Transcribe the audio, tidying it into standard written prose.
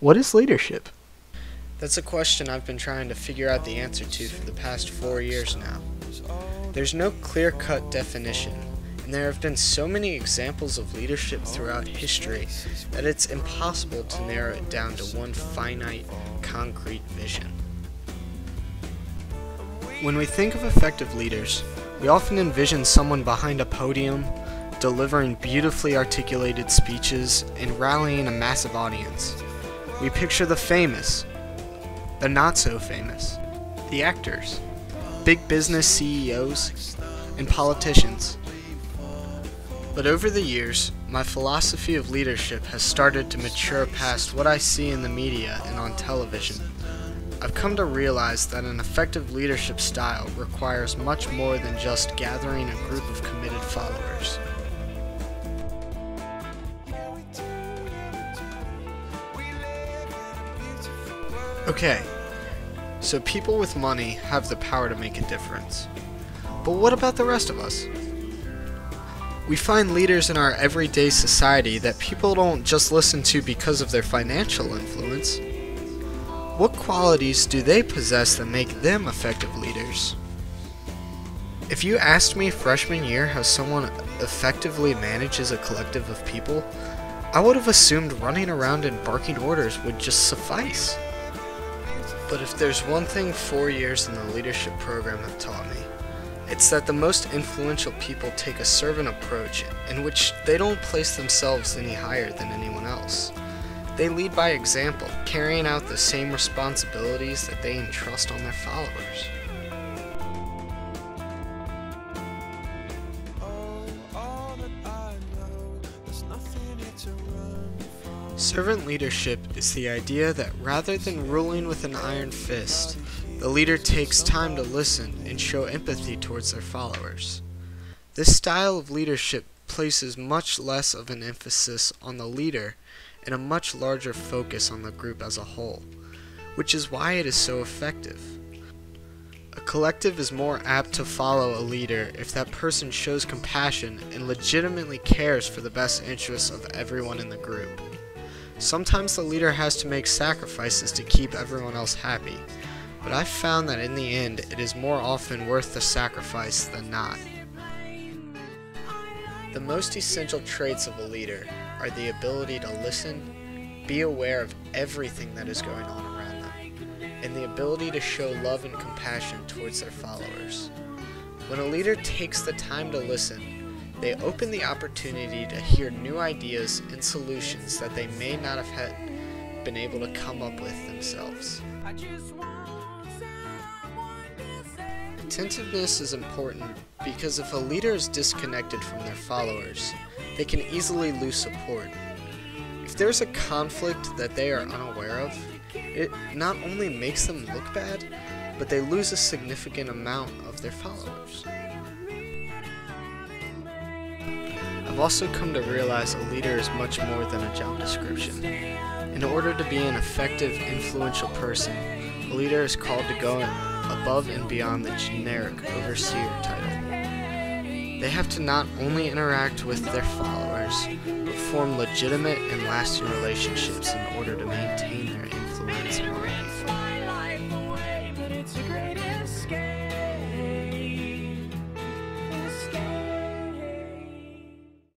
What is leadership? That's a question I've been trying to figure out the answer to for the past 4 years now. There's no clear-cut definition, and there have been so many examples of leadership throughout history that it's impossible to narrow it down to one finite, concrete vision. When we think of effective leaders, we often envision someone behind a podium, delivering beautifully articulated speeches and rallying a massive audience. We picture the famous, the not so famous, the actors, big business CEOs, and politicians. But over the years, my philosophy of leadership has started to mature past what I see in the media and on television. I've come to realize that an effective leadership style requires much more than just gathering a group of committed followers. Okay, so people with money have the power to make a difference. But what about the rest of us? We find leaders in our everyday society that people don't just listen to because of their financial influence. What qualities do they possess that make them effective leaders? If you asked me freshman year how someone effectively manages a collective of people, I would have assumed running around and barking orders would just suffice. But if there's one thing 4 years in the leadership program have taught me, it's that the most influential people take a servant approach in which they don't place themselves any higher than anyone else. They lead by example, carrying out the same responsibilities that they entrust on their followers. Servant leadership is the idea that rather than ruling with an iron fist, the leader takes time to listen and show empathy towards their followers. This style of leadership places much less of an emphasis on the leader and a much larger focus on the group as a whole, which is why it is so effective. A collective is more apt to follow a leader if that person shows compassion and legitimately cares for the best interests of everyone in the group. Sometimes the leader has to make sacrifices to keep everyone else happy, but I've found that in the end it is more often worth the sacrifice than not. The most essential traits of a leader are the ability to listen, be aware of everything that is going on around them, and the ability to show love and compassion towards their followers. When a leader takes the time to listen, they open the opportunity to hear new ideas and solutions that they may not have been able to come up with themselves. Attentiveness is important because if a leader is disconnected from their followers, they can easily lose support. If there's a conflict that they are unaware of, it not only makes them look bad, but they lose a significant amount of their followers. I've also come to realize a leader is much more than a job description. In order to be an effective, influential person, a leader is called to go above and beyond the generic overseer title. They have to not only interact with their followers, but form legitimate and lasting relationships in order to maintain their influence and reign.